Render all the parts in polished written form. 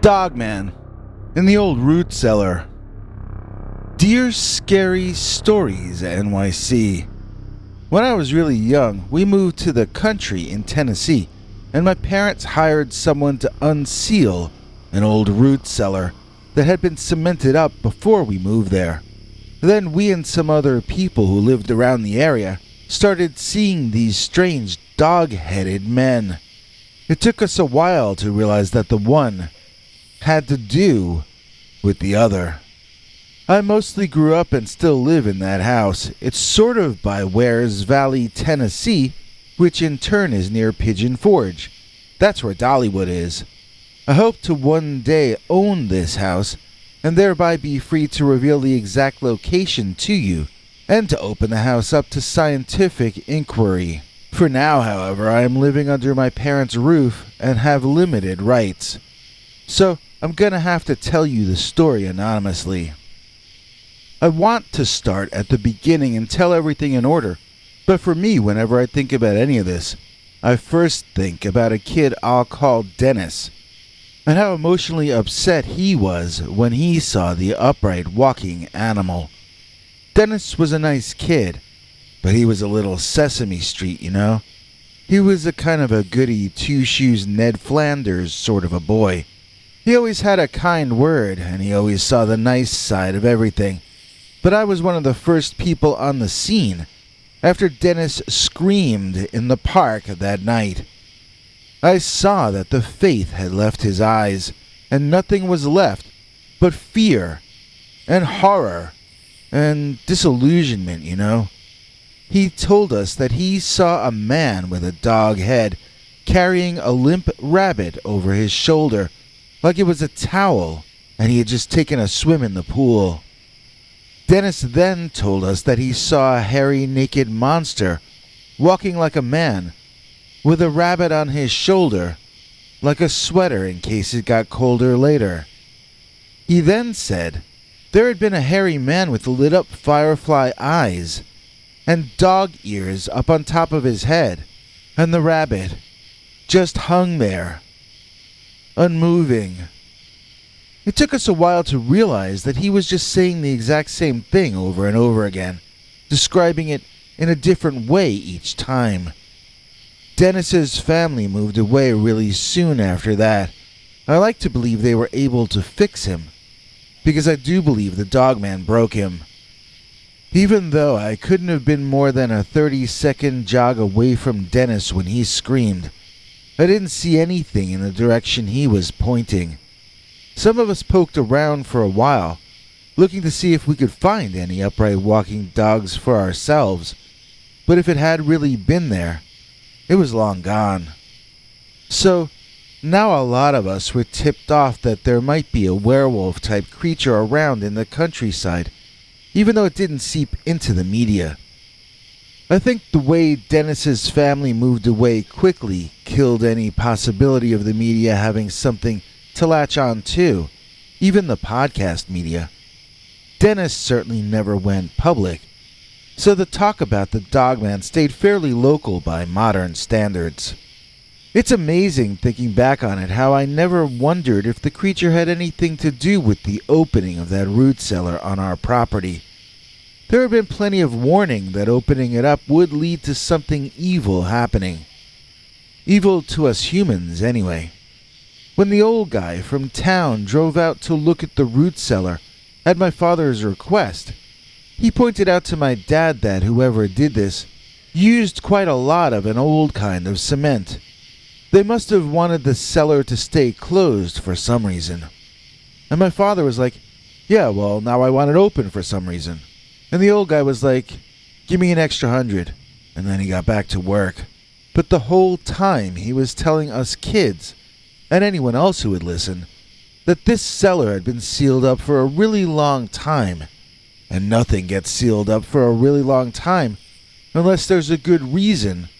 Dogman in the old root cellar. Dear Scary Stories NYC. When I was really young, we moved to the country in Tennessee, and my parents hired someone to unseal an old root cellar that had been cemented up before we moved there. Then we and some other people who lived around the area started seeing these strange dog-headed men. It took us a while to realize that the one had to do with the other. I mostly grew up and still live in that house. It's sort of by Wares Valley, Tennessee, which in turn is near Pigeon Forge. That's where Dollywood is. I hope to one day own this house and thereby be free to reveal the exact location to you and to open the house up to scientific inquiry. For now, however, I am living under my parents' roof and have limited rights. So, I'm gonna have to tell you the story anonymously. I want to start at the beginning and tell everything in order, but for me, whenever I think about any of this, I first think about a kid I'll call Dennis, and how emotionally upset he was when he saw the upright walking animal. Dennis was a nice kid, but he was a little Sesame Street, you know? He was a kind of a goody two-shoes Ned Flanders sort of a boy. He always had a kind word, and he always saw the nice side of everything. But I was one of the first people on the scene after Dennis screamed in the park that night. I saw that the faith had left his eyes, and nothing was left but fear and horror and disillusionment, you know. He told us that he saw a man with a dog head carrying a limp rabbit over his shoulder like it was a towel, and he had just taken a swim in the pool. Dennis then told us that he saw a hairy, naked monster walking like a man, with a rabbit on his shoulder, like a sweater in case it got colder later. He then said there had been a hairy man with lit-up firefly eyes and dog ears up on top of his head, and the rabbit just hung there, unmoving. It took us a while to realize that he was just saying the exact same thing over and over again, describing it in a different way each time. Dennis's family moved away really soon after that. I like to believe they were able to fix him, because I do believe the Dogman broke him. Even though I couldn't have been more than a 30-second jog away from Dennis when he screamed, I didn't see anything in the direction he was pointing. Some of us poked around for a while, looking to see if we could find any upright walking dogs for ourselves, but if it had really been there, it was long gone. So, now a lot of us were tipped off that there might be a werewolf-type creature around in the countryside, even though it didn't seep into the media. I think the way Dennis's family moved away quickly killed any possibility of the media having something to latch on to, even the podcast media. Dennis certainly never went public, so the talk about the Dogman stayed fairly local by modern standards. It's amazing thinking back on it how I never wondered if the creature had anything to do with the opening of that root cellar on our property. There had been plenty of warning that opening it up would lead to something evil happening. Evil to us humans, anyway. When the old guy from town drove out to look at the root cellar, at my father's request, he pointed out to my dad that whoever did this used quite a lot of an old kind of cement. They must have wanted the cellar to stay closed for some reason. And my father was like, yeah, well, now I want it open for some reason. And the old guy was like, give me an extra 100. And then he got back to work. But the whole time he was telling us kids, and anyone else who would listen, that this cellar had been sealed up for a really long time. And nothing gets sealed up for a really long time unless there's a good reason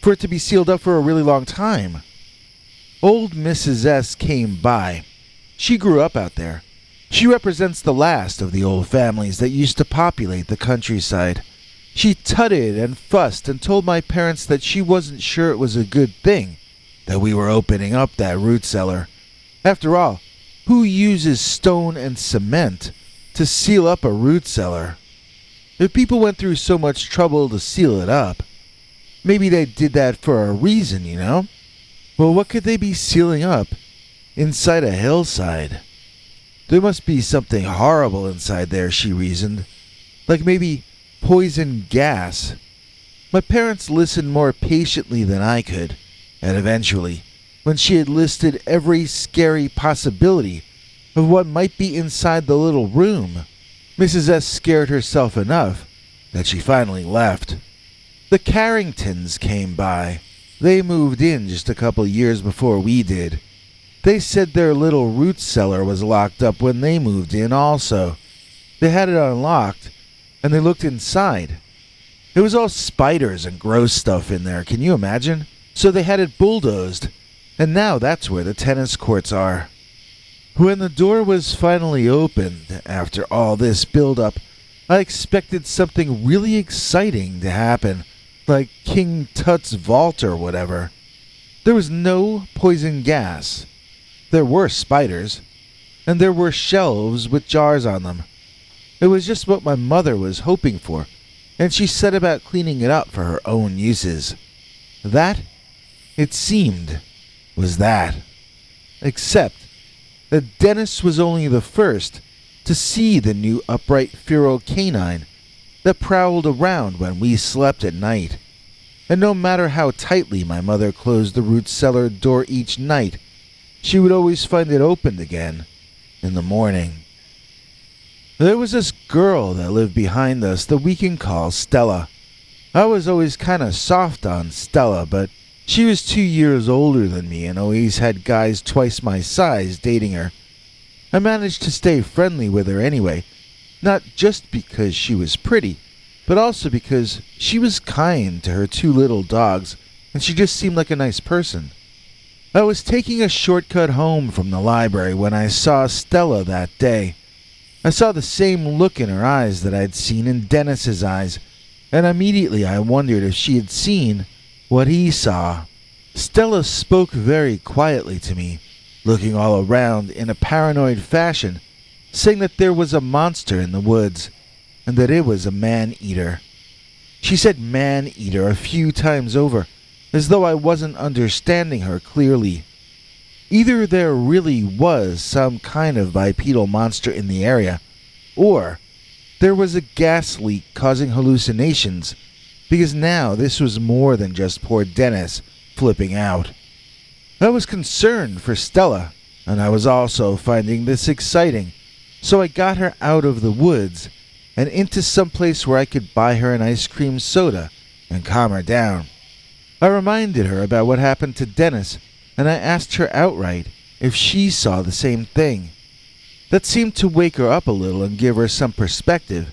for it to be sealed up for a really long time. Old Mrs. S came by. She grew up out there. She represents the last of the old families that used to populate the countryside. She tutted and fussed and told my parents that she wasn't sure it was a good thing that we were opening up that root cellar. After all, Who uses stone and cement to seal up a root cellar? If people went through so much trouble to seal it up, maybe they did that for a reason, you know? Well, what could they be sealing up inside a hillside? There must be something horrible inside there, she reasoned. Like maybe poison gas. My parents listened more patiently than I could, and eventually, when she had listed every scary possibility of what might be inside the little room, Mrs. S scared herself enough that she finally left. The Carringtons came by. They moved in just a couple years before we did. They said their little root cellar was locked up when they moved in also. They had it unlocked, and they looked inside. It was all spiders and gross stuff in there, can you imagine? So they had it bulldozed, and now that's where the tennis courts are. When the door was finally opened, after all this build-up, I expected something really exciting to happen, like King Tut's vault or whatever. There was no poison gas. There were spiders, and there were shelves with jars on them. It was just what my mother was hoping for, and she set about cleaning it up for her own uses. That, it seemed, was that. Except that Dennis was only the first to see the new upright feral canine that prowled around when we slept at night. And no matter how tightly my mother closed the root cellar door each night, she would always find it opened again in the morning. There was this girl that lived behind us that we can call Stella. I was always kind of soft on Stella, but she was 2 years older than me and always had guys twice my size dating her. I managed to stay friendly with her anyway, not just because she was pretty, but also because she was kind to her 2 little dogs, and she just seemed like a nice person. I was taking a shortcut home from the library when I saw Stella that day. I saw the same look in her eyes that I'd seen in Dennis's eyes, and immediately I wondered if she had seen what he saw. Stella spoke very quietly to me, looking all around in a paranoid fashion, saying that there was a monster in the woods, and that it was a man-eater. She said man-eater a few times over, as though I wasn't understanding her clearly. Either there really was some kind of bipedal monster in the area, or there was a gas leak causing hallucinations, because now this was more than just poor Dennis flipping out. I was concerned for Stella, and I was also finding this exciting, so I got her out of the woods and into some place where I could buy her an ice cream soda and calm her down. I reminded her about what happened to Dennis, and I asked her outright if she saw the same thing. That seemed to wake her up a little and give her some perspective.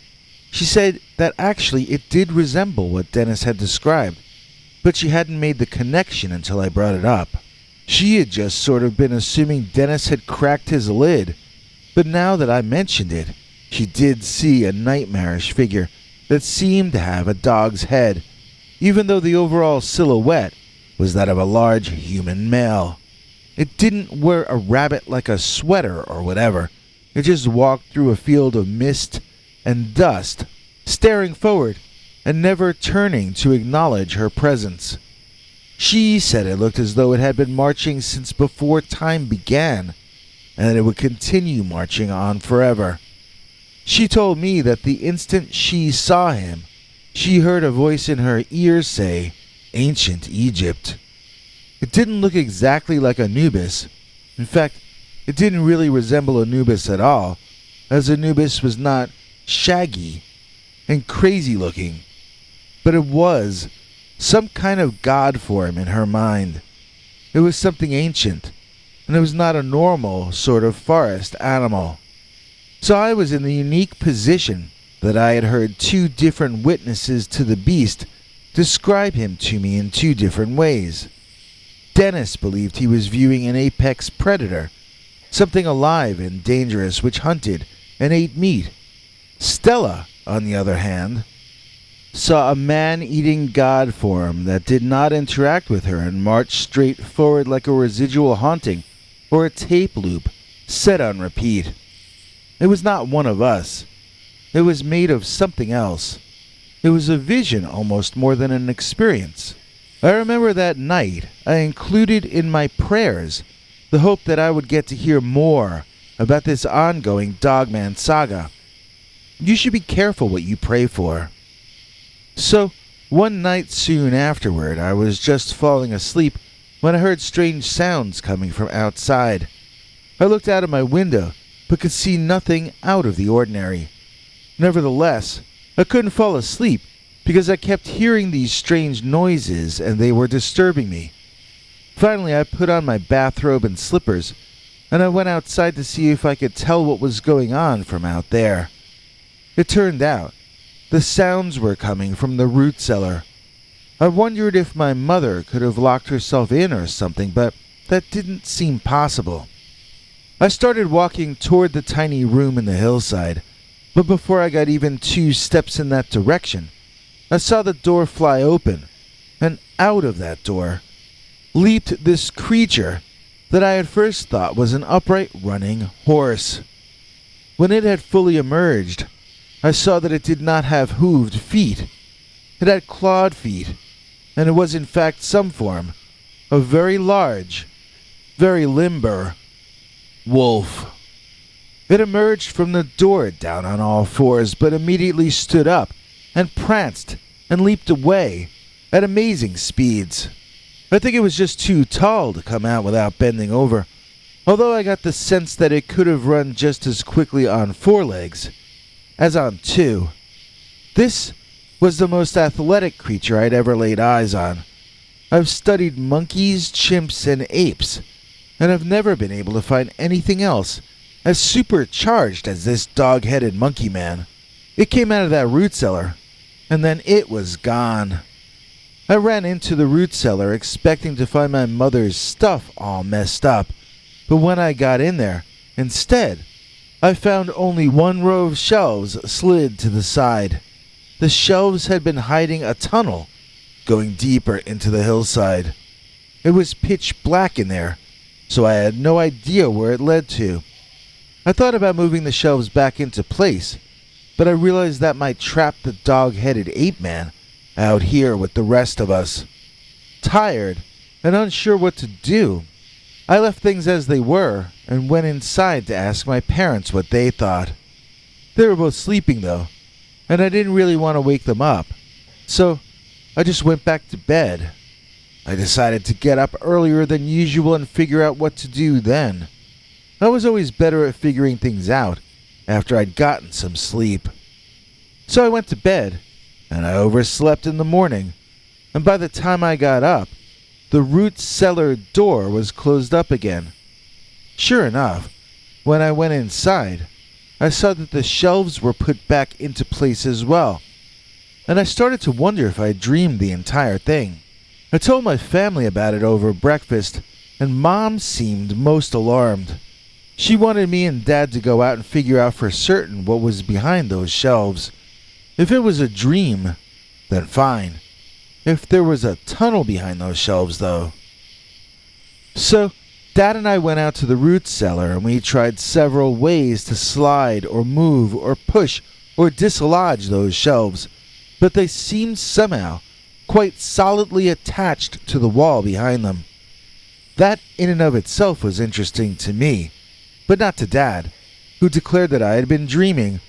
She said that actually it did resemble what Dennis had described, but she hadn't made the connection until I brought it up. She had just sort of been assuming Dennis had cracked his lid, but now that I mentioned it, she did see a nightmarish figure that seemed to have a dog's head, even though the overall silhouette was that of a large human male. It didn't wear a rabbit like a sweater or whatever. It just walked through a field of mist and dust, staring forward and never turning to acknowledge her presence. She said it looked as though it had been marching since before time began, and that it would continue marching on forever. She told me that the instant she saw him, she heard a voice in her ear say, "Ancient Egypt." It didn't look exactly like Anubis. In fact, it didn't really resemble Anubis at all, as Anubis was not shaggy and crazy looking, but it was some kind of god form in her mind. It was something ancient, and it was not a normal sort of forest animal. So I was in the unique position that I had heard 2 different witnesses to the beast describe him to me in 2 different ways. Dennis believed he was viewing an apex predator, something alive and dangerous which hunted and ate meat. Stella, on the other hand, saw a man-eating god form that did not interact with her and marched straight forward like a residual haunting or a tape loop, set on repeat. It was not one of us. It was made of something else. It was a vision almost more than an experience. I remember that night I included in my prayers the hope that I would get to hear more about this ongoing Dogman saga. You should be careful what you pray for. So, one night soon afterward, I was just falling asleep when I heard strange sounds coming from outside. I looked out of my window, but could see nothing out of the ordinary. Nevertheless, I couldn't fall asleep because I kept hearing these strange noises and they were disturbing me. Finally, I put on my bathrobe and slippers, and I went outside to see if I could tell what was going on from out there. It turned out the sounds were coming from the root cellar. I wondered if my mother could have locked herself in or something, but that didn't seem possible. I started walking toward the tiny room in the hillside, but before I got even 2 steps in that direction, I saw the door fly open, and out of that door leaped this creature that I at first thought was an upright running horse. When it had fully emerged, I saw that it did not have hooved feet. It had clawed feet, and it was in fact some form of very large, very limber wolf. It emerged from the door down on all fours, but immediately stood up and pranced and leaped away at amazing speeds. I think it was just too tall to come out without bending over, although I got the sense that it could have run just as quickly on 4 legs as on 2. This was the most athletic creature I'd ever laid eyes on. I've studied monkeys, chimps, and apes, and I've never been able to find anything else as supercharged as this dog-headed monkey man. It came out of that root cellar, and then it was gone. I ran into the root cellar expecting to find my mother's stuff all messed up, but when I got in there, instead, I found only 1 row of shelves slid to the side. The shelves had been hiding a tunnel going deeper into the hillside. It was pitch black in there, so I had no idea where it led to. I thought about moving the shelves back into place, but I realized that might trap the dog-headed ape man out here with the rest of us. Tired and unsure what to do, I left things as they were and went inside to ask my parents what they thought. They were both sleeping though, and I didn't really want to wake them up, so I just went back to bed. I decided to get up earlier than usual and figure out what to do then. I was always better at figuring things out after I'd gotten some sleep. So I went to bed, and I overslept in the morning, and by the time I got up, the root cellar door was closed up again. Sure enough, when I went inside, I saw that the shelves were put back into place as well, and I started to wonder if I dreamed the entire thing. I told my family about it over breakfast, and Mom seemed most alarmed. She wanted me and Dad to go out and figure out for certain what was behind those shelves. If it was a dream, then fine. If there was a tunnel behind those shelves, though. So, Dad and I went out to the root cellar and we tried several ways to slide or move or push or dislodge those shelves, but they seemed somehow quite solidly attached to the wall behind them. That in and of itself was interesting to me, but not to Dad, who declared that I had been dreaming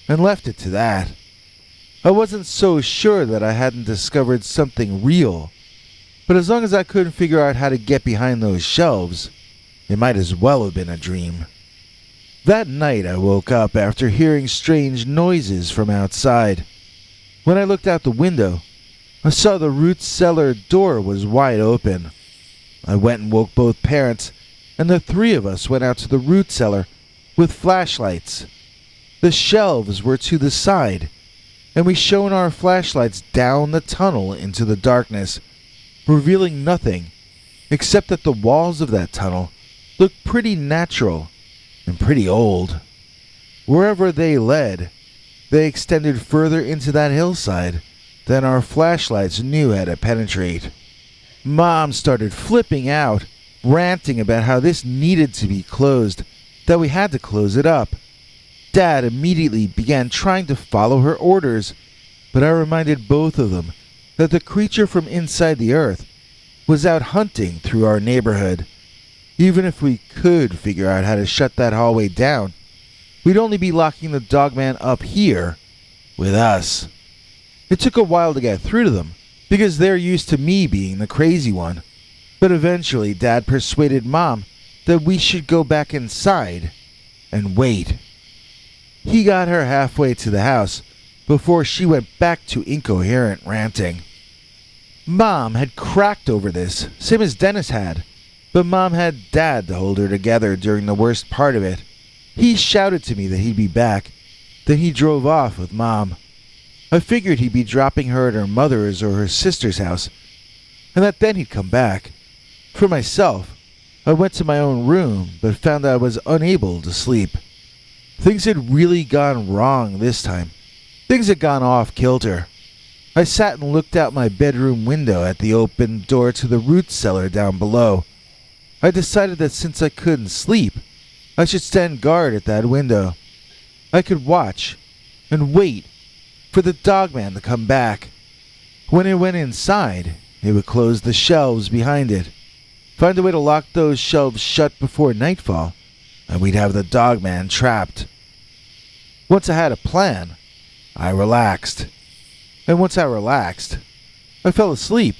and left it to that. I wasn't so sure that I hadn't discovered something real, but as long as I couldn't figure out how to get behind those shelves, it might as well have been a dream. That night I woke up after hearing strange noises from outside. When I looked out the window, I saw the root cellar door was wide open. I went and woke both parents, and the 3 of us went out to the root cellar with flashlights. The shelves were to the side, and we shone our flashlights down the tunnel into the darkness, revealing nothing except that the walls of that tunnel looked pretty natural and pretty old. Wherever they led, they extended further into that hillside than our flashlights knew how to penetrate. Mom started flipping out, ranting about how this needed to be closed, that we had to close it up. Dad immediately began trying to follow her orders, but I reminded both of them that the creature from inside the earth was out hunting through our neighborhood. Even if we could figure out how to shut that hallway down, we'd only be locking the Dogman up here with us. It took a while to get through to them, because they're used to me being the crazy one. But eventually Dad persuaded Mom that we should go back inside and wait. He got her halfway to the house before she went back to incoherent ranting. Mom had cracked over this, same as Dennis had, but Mom had Dad to hold her together during the worst part of it. He shouted to me that he'd be back, then he drove off with Mom. I figured he'd be dropping her at her mother's or her sister's house, and that then he'd come back. For myself, I went to my own room, but found I was unable to sleep. Things had really gone wrong this time. Things had gone off kilter. I sat and looked out my bedroom window at the open door to the root cellar down below. I decided that since I couldn't sleep, I should stand guard at that window. I could watch and wait for the Dogman to come back. When it went inside, it would close the shelves behind it, find a way to lock those shelves shut before nightfall, and we'd have the Dogman trapped. Once I had a plan, I relaxed. And once I relaxed, I fell asleep.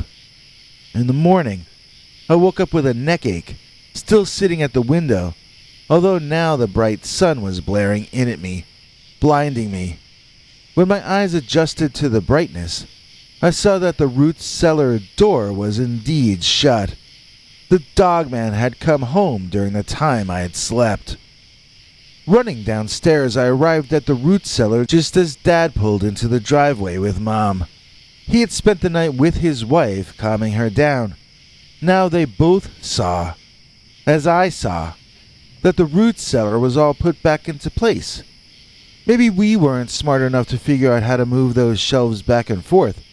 In the morning, I woke up with a neck ache, still sitting at the window, although now the bright sun was blaring in at me, blinding me. When my eyes adjusted to the brightness, I saw that the root cellar door was indeed shut. The Dogman had come home during the time I had slept. Running downstairs, I arrived at the root cellar just as Dad pulled into the driveway with Mom. He had spent the night with his wife, calming her down. Now they both saw, as I saw, that the root cellar was all put back into place. Maybe we weren't smart enough to figure out how to move those shelves back and forth,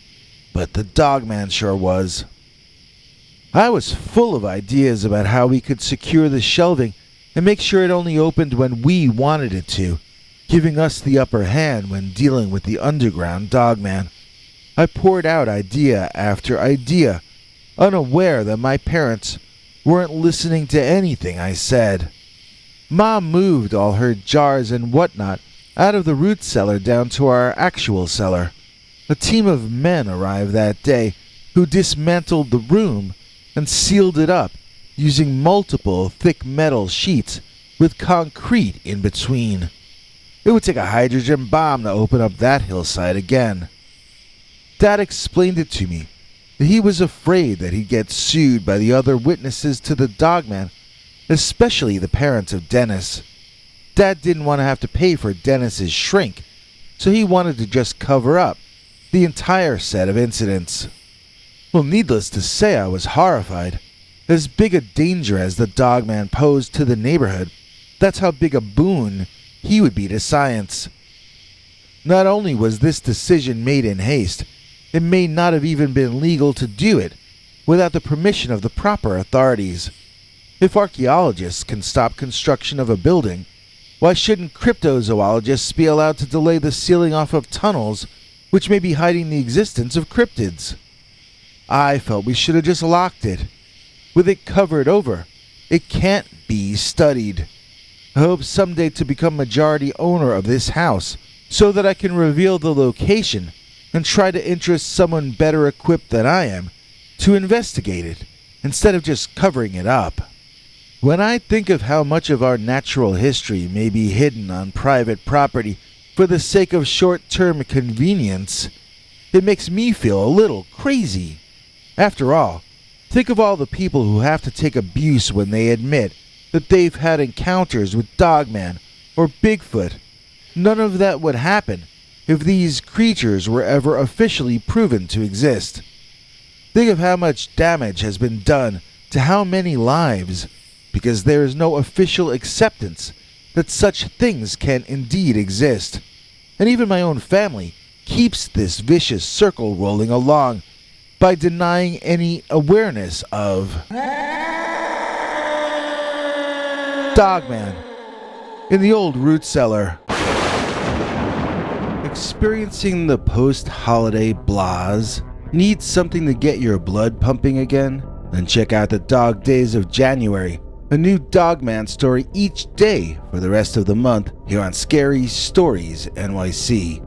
but the Dogman sure was. I was full of ideas about how we could secure the shelving and make sure it only opened when we wanted it to, giving us the upper hand when dealing with the underground Dogman. I poured out idea after idea, unaware that my parents weren't listening to anything I said. Mom moved all her jars and whatnot out of the root cellar down to our actual cellar. A team of men arrived that day who dismantled the room and sealed it up using multiple thick metal sheets with concrete in between. It would take a hydrogen bomb to open up that hillside again. Dad explained it to me that he was afraid that he'd get sued by the other witnesses to the Dogman, especially the parents of Dennis. Dad didn't want to have to pay for Dennis's shrink, so he wanted to just cover up the entire set of incidents. Well, needless to say, I was horrified. As big a danger as the Dogman posed to the neighborhood, that's how big a boon he would be to science. Not only was this decision made in haste, it may not have even been legal to do it without the permission of the proper authorities. If archaeologists can stop construction of a building, why shouldn't cryptozoologists be allowed to delay the sealing off of tunnels which may be hiding the existence of cryptids? I felt we should have just locked it. With it covered over, it can't be studied. I hope someday to become majority owner of this house so that I can reveal the location and try to interest someone better equipped than I am to investigate it instead of just covering it up. When I think of how much of our natural history may be hidden on private property for the sake of short-term convenience, it makes me feel a little crazy. After all, think of all the people who have to take abuse when they admit that they've had encounters with Dogman or Bigfoot. None of that would happen if these creatures were ever officially proven to exist. Think of how much damage has been done to how many lives because there is no official acceptance that such things can indeed exist. And even my own family keeps this vicious circle rolling along by denying any awareness of Dogman. In the old root cellar. Experiencing the post-holiday blahs? Need something to get your blood pumping again? Then check out the Dog Days of January, a new Dogman story each day for the rest of the month here on Scary Stories NYC.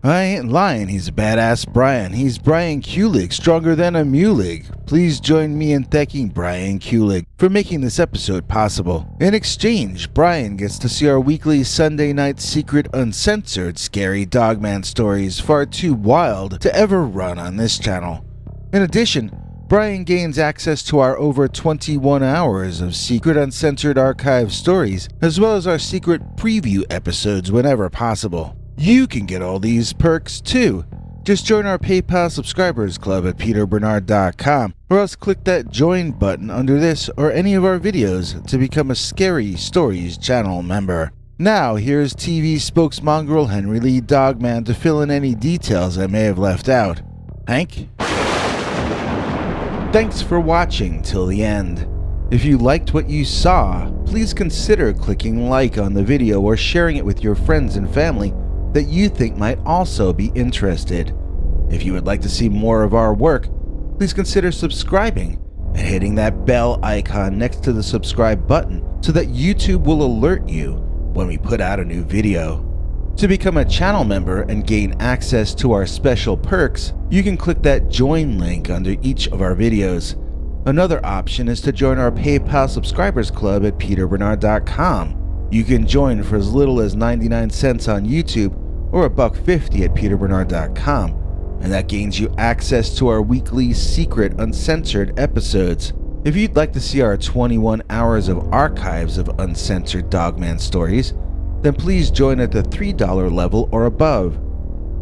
I ain't lying, he's a badass Brian. He's Brian Kulig, stronger than a Mulig. Please join me in thanking Brian Kulig for making this episode possible. In exchange, Brian gets to see our weekly Sunday night secret uncensored scary Dogman stories far too wild to ever run on this channel. In addition, Brian gains access to our over 21 hours of secret uncensored archive stories, as well as our secret preview episodes whenever possible. You can get all these perks too. Just join our PayPal subscribers club at peterbernard.com, or else click that join button under this or any of our videos to become a Scary Stories channel member. Now here's TV spokesmongrel Henry Lee Dogman to fill in any details I may have left out. Hank? Thanks for watching till the end. If you liked what you saw, please consider clicking like on the video or sharing it with your friends and family that you think might also be interested. If you would like to see more of our work, please consider subscribing and hitting that bell icon next to the subscribe button so that YouTube will alert you when we put out a new video. To become a channel member and gain access to our special perks, you can click that join link under each of our videos. Another option is to join our PayPal subscribers club at peterbernard.com. You can join for as little as 99 cents on YouTube or $1.50 at peterbernard.com, and that gains you access to our weekly secret uncensored episodes. If you'd like to see our 21 hours of archives of uncensored Dogman stories, then please join at the $3 level or above.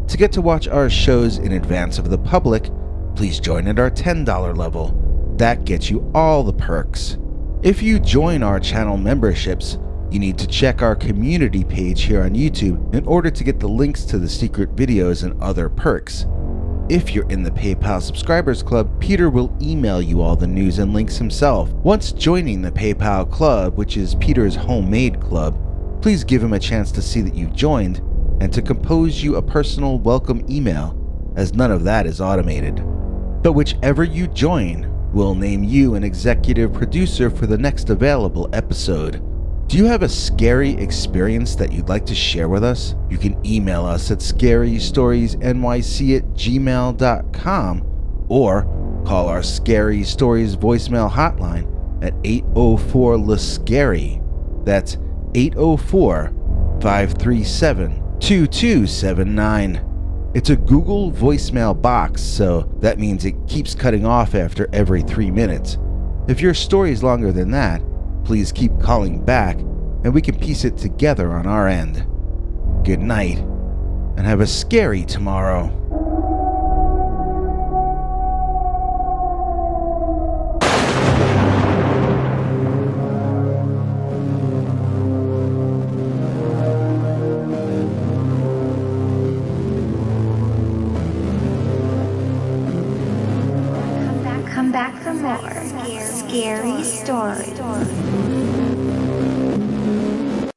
To get to watch our shows in advance of the public, please join at our $10 level. That gets you all the perks. If you join our channel memberships, you need to check our community page here on YouTube in order to get the links to the secret videos and other perks. If you're in the PayPal subscribers club, Peter will email you all the news and links himself. Once joining the PayPal club, which is Peter's homemade club, please give him a chance to see that you've joined and to compose you a personal welcome email, as none of that is automated. But whichever you join, we'll name you an executive producer for the next available episode. Do you have a scary experience that you'd like to share with us? You can email us at scarystoriesnyc@gmail.com or call our Scary Stories voicemail hotline at 804-LA-SCARY. That's 804-537-2279. It's a Google voicemail box, so that means it keeps cutting off after every 3 minutes. If your story is longer than that, please keep calling back and we can piece it together on our end. Good night, and have a scary tomorrow. Come back for more scary stories.